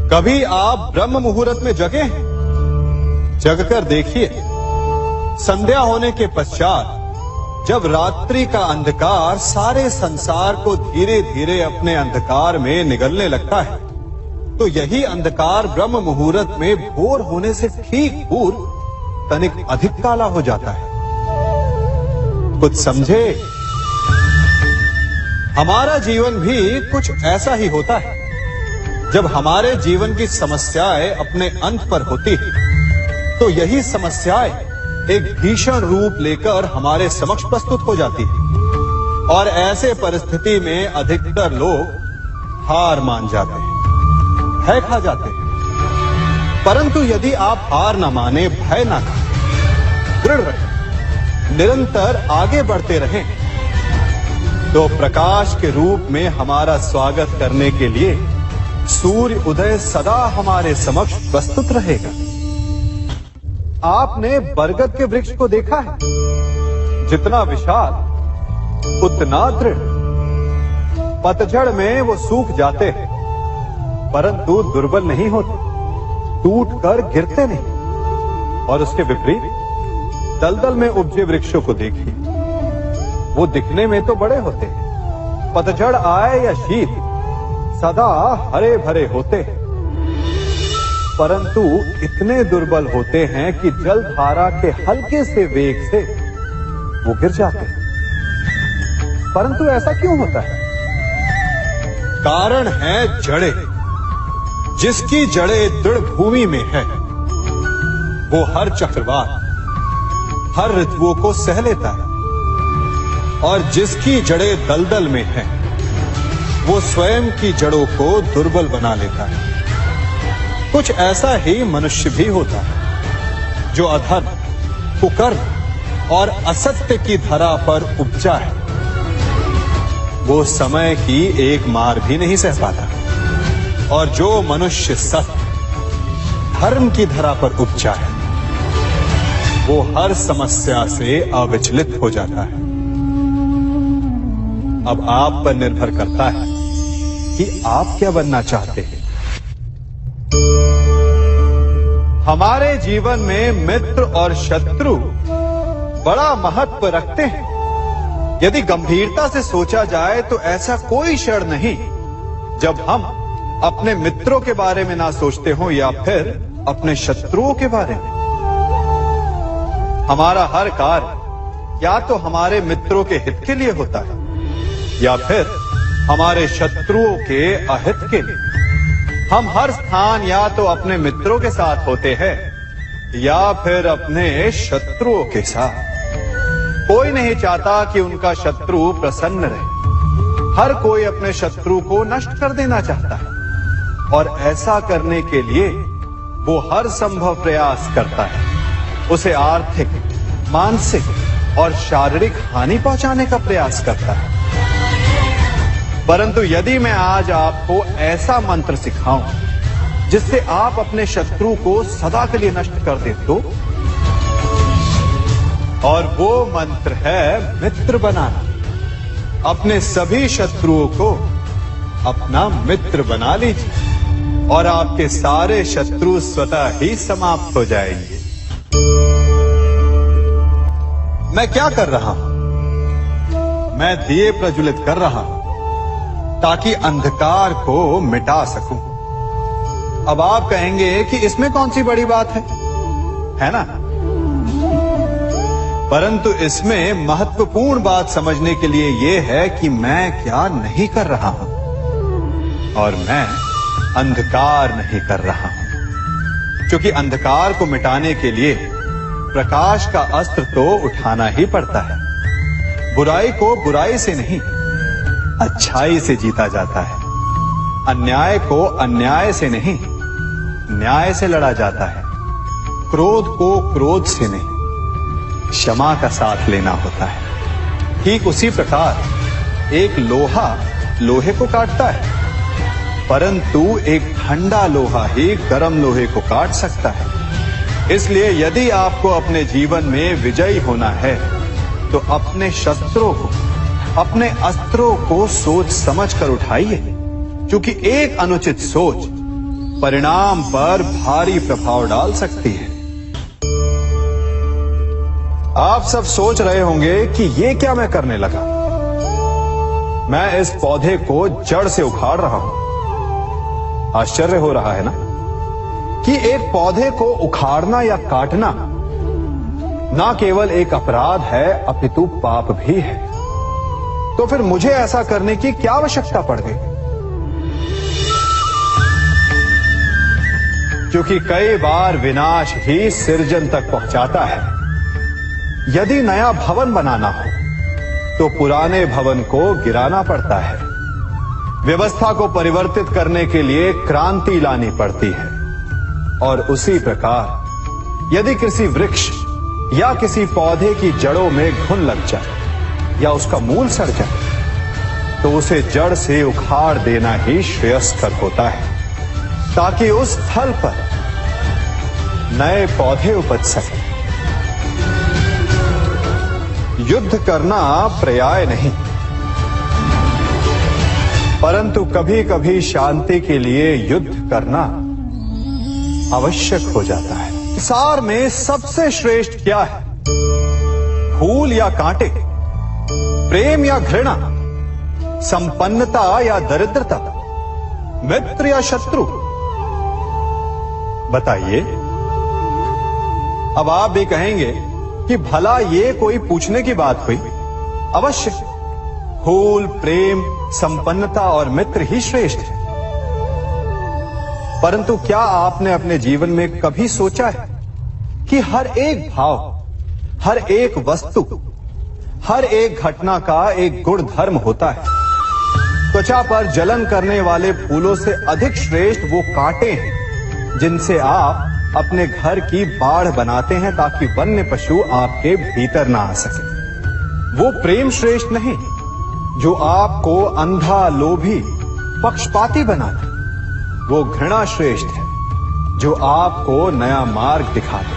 कभी आप ब्रह्म मुहूर्त में जगे? जगकर देखिए, संध्या होने के पश्चात जब रात्रि का अंधकार सारे संसार को धीरे धीरे अपने अंधकार में निगलने लगता है, तो यही अंधकार ब्रह्म मुहूर्त में भोर होने से ठीक पूर्व तनिक अधिक काला हो जाता है। कुछ समझे? हमारा जीवन भी कुछ ऐसा ही होता है। जब हमारे जीवन की समस्याएं अपने अंत पर होती है, तो यही समस्याएं एक भीषण रूप लेकर हमारे समक्ष प्रस्तुत हो जाती है और ऐसे परिस्थिति में अधिकतर लोग हार मान जाते हैं, भय खा जाते हैं। परंतु यदि आप हार न माने, भय न खाएं, दृढ़ रहें, निरंतर आगे बढ़ते रहें, तो प्रकाश के रूप में हमारा स्वागत करने के लिए सूर्य उदय सदा हमारे समक्ष प्रस्तुत रहेगा। आपने बरगद के वृक्ष को देखा है? जितना विशाल उतना दृढ़। पतझड़ में वो सूख जाते हैं, परंतु दुर्बल नहीं होते, टूटकर गिरते नहीं। और उसके विपरीत दलदल में उपजे वृक्षों को देखिए, वो दिखने में तो बड़े होते हैं, पतझड़ आए या शीत सदा हरे भरे होते हैं, परंतु इतने दुर्बल होते हैं कि जल धारा के हल्के से वेग से वो गिर जाते हैं। परंतु ऐसा क्यों होता है? कारण है जड़ें। जिसकी जड़ें दृढ़ भूमि में है, वो हर चक्रवात, हर ऋतुओं को सह लेता है, और जिसकी जड़ें दलदल में है, वो स्वयं की जड़ों को दुर्बल बना लेता है। कुछ ऐसा ही मनुष्य भी होता है, जो अधर्म, कुकर्म और असत्य की धरा पर उपजा है। वो समय की एक मार भी नहीं सह पाता, और जो मनुष्य सत्य, धर्म की धरा पर उपजा है, वो हर समस्या से अविचलित हो जाता है। अब आप पर निर्भर करता है कि आप क्या बनना चाहते हैं। हमारे जीवन में मित्र और शत्रु बड़ा महत्व रखते हैं। यदि गंभीरता से सोचा जाए तो ऐसा कोई क्षण नहीं जब हम अपने मित्रों के बारे में ना सोचते हो या फिर अपने शत्रुओं के बारे में। हमारा हर कार्य या तो हमारे मित्रों के हित के लिए होता है या फिर हमारे शत्रुओं के अहित के लिए। हम हर स्थान या तो अपने मित्रों के साथ होते हैं या फिर अपने शत्रुओं के साथ। कोई नहीं चाहता कि उनका शत्रु प्रसन्न रहे। हर कोई अपने शत्रु को नष्ट कर देना चाहता है, और ऐसा करने के लिए वो हर संभव प्रयास करता है। उसे आर्थिक, मानसिक और शारीरिक हानि पहुंचाने का प्रयास करता है। परंतु यदि मैं आज आपको ऐसा मंत्र सिखाऊं जिससे आप अपने शत्रु को सदा के लिए नष्ट कर दे तो, और वो मंत्र है मित्र बनाना। अपने सभी शत्रुओं को अपना मित्र बना लीजिए और आपके सारे शत्रु स्वतः ही समाप्त हो जाएंगे। मैं क्या कर रहा हूं? मैं दिए प्रज्वलित कर रहा हूं ताकि अंधकार को मिटा सकूं। अब आप कहेंगे कि इसमें कौन सी बड़ी बात है ना? परंतु इसमें महत्वपूर्ण बात समझने के लिए यह है कि मैं क्या नहीं कर रहा हूं, और मैं अंधकार नहीं कर रहा हूं। क्योंकि अंधकार को मिटाने के लिए प्रकाश का अस्त्र तो उठाना ही पड़ता है। बुराई को बुराई से नहीं, अच्छाई से जीता जाता है। अन्याय को अन्याय से नहीं, न्याय से लड़ा जाता है। क्रोध को क्रोध से नहीं, क्षमा का साथ लेना होता है। ठीक उसी प्रकार एक लोहा लोहे को काटता है, परंतु एक ठंडा लोहा ही गर्म लोहे को काट सकता है। इसलिए यदि आपको अपने जीवन में विजयी होना है, तो अपने शस्त्रों को, अपने अस्त्रों को सोच समझ कर उठाइए, क्योंकि एक अनुचित सोच परिणाम पर भारी प्रभाव डाल सकती है। आप सब सोच रहे होंगे कि ये क्या मैं करने लगा। मैं इस पौधे को जड़ से उखाड़ रहा हूं। आश्चर्य हो रहा है ना कि एक पौधे को उखाड़ना या काटना ना केवल एक अपराध है अपितु पाप भी है। तो फिर मुझे ऐसा करने की क्या आवश्यकता पड़ गई? क्योंकि कई बार विनाश ही सृजन तक पहुंचाता है। यदि नया भवन बनाना हो तो पुराने भवन को गिराना पड़ता है। व्यवस्था को परिवर्तित करने के लिए क्रांति लानी पड़ती है। और उसी प्रकार यदि किसी वृक्ष या किसी पौधे की जड़ों में घुन लग जाए या उसका मूल सड़ जाए तो उसे जड़ से उखाड़ देना ही श्रेयस्कर होता है, ताकि उस स्थल पर नए पौधे उपज सके। युद्ध करना पर्याय नहीं, परंतु कभी कभी शांति के लिए युद्ध करना आवश्यक हो जाता है। संसार में सबसे श्रेष्ठ क्या है? फूल या कांटे, प्रेम या घृणा, संपन्नता या दरिद्रता, मित्र या शत्रु? बताइए। अब आप भी कहेंगे कि भला ये कोई पूछने की बात हुई? अवश्य, फूल, प्रेम, संपन्नता और मित्र ही श्रेष्ठ है। परंतु क्या आपने अपने जीवन में कभी सोचा है कि हर एक भाव, हर एक वस्तु, हर एक घटना का एक गुण धर्म होता है? त्वचा पर जलन करने वाले फूलों से अधिक श्रेष्ठ वो कांटे हैं जिनसे आप अपने घर की बाढ़ बनाते हैं ताकि वन्य पशु आपके भीतर ना आ सके। वो प्रेम श्रेष्ठ नहीं जो आपको अंधा, लोभी, पक्षपाती बनाता। वो घृणा श्रेष्ठ है जो आपको नया मार्ग दिखा दे।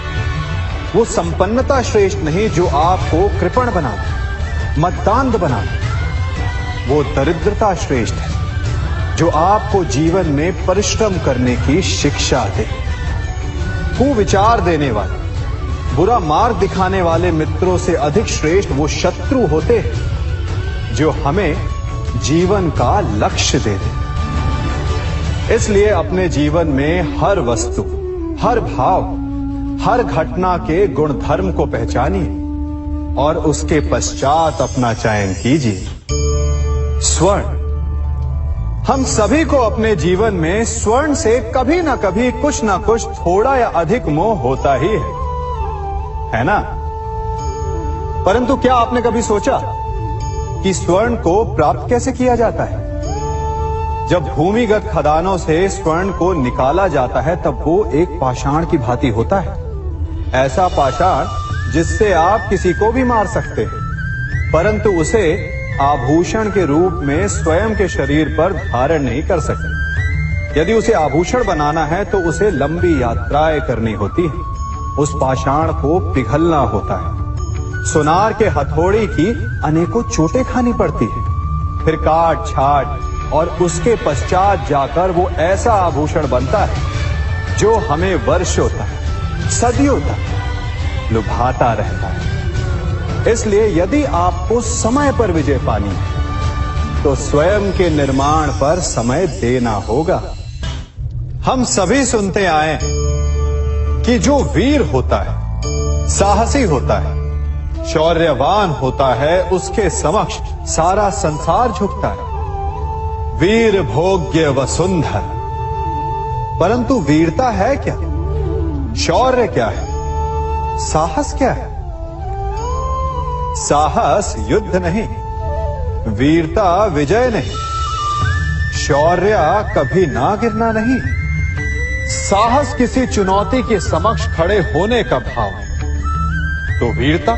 वो संपन्नता श्रेष्ठ नहीं जो आपको कृपण बना दे, मद्दांध बना दे। वो दरिद्रता श्रेष्ठ है जो आपको जीवन में परिश्रम करने की शिक्षा दे। कुविचार देने वाले, बुरा मार्ग दिखाने वाले मित्रों से अधिक श्रेष्ठ वो शत्रु होते हैं जो हमें जीवन का लक्ष्य दे दे। इसलिए अपने जीवन में हर वस्तु, हर भाव, हर घटना के गुण धर्म को पहचानिए और उसके पश्चात अपना चयन कीजिए। स्वर्ण, हम सभी को अपने जीवन में स्वर्ण से कभी ना कभी कुछ ना कुछ थोड़ा या अधिक मोह होता ही है ना? परंतु क्या आपने कभी सोचा कि स्वर्ण को प्राप्त कैसे किया जाता है? जब भूमिगत खदानों से स्वर्ण को निकाला जाता है तब वो एक पाषाण की भांति होता है। ऐसा पाषाण जिससे आप किसी को भी मार सकते हैं, परंतु उसे आभूषण के रूप में स्वयं के शरीर पर धारण नहीं कर सकते। यदि उसे आभूषण बनाना है तो उसे लंबी यात्राएं करनी होती है। उस पाषाण को पिघलना होता है। सुनार के हथौड़ी की अनेकों चोटें खानी पड़ती है, फिर काट छाट और उसके पश्चात जाकर वो ऐसा आभूषण बनता है जो हमें वर्षों तक, सदियों तक लुभाता रहता है। इसलिए यदि आपको समय पर विजय पानी है तो स्वयं के निर्माण पर समय देना होगा। हम सभी सुनते आए कि जो वीर होता है, साहसी होता है, शौर्यवान होता है, उसके समक्ष सारा संसार झुकता है। वीर भोग्य वसुंधर। परंतु वीरता है क्या? शौर्य क्या है? साहस क्या है? साहस युद्ध नहीं, वीरता विजय नहीं, शौर्य कभी ना गिरना नहीं। साहस किसी चुनौती के समक्ष खड़े होने का भाव है, तो वीरता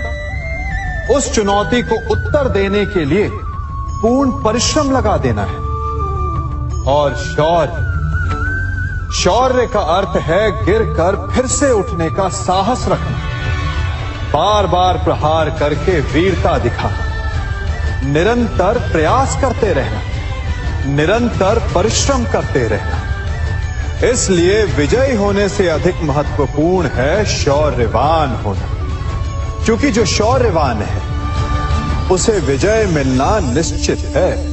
उस चुनौती को उत्तर देने के लिए पूर्ण परिश्रम लगा देना है। और शौर्य का अर्थ है गिरकर फिर से उठने का साहस रखना, बार बार प्रहार करके वीरता दिखाना, निरंतर प्रयास करते रहना, निरंतर परिश्रम करते रहना। इसलिए विजयी होने से अधिक महत्वपूर्ण है शौर्यवान होना, क्योंकि जो शौर्यवान है उसे विजय मिलना निश्चित है।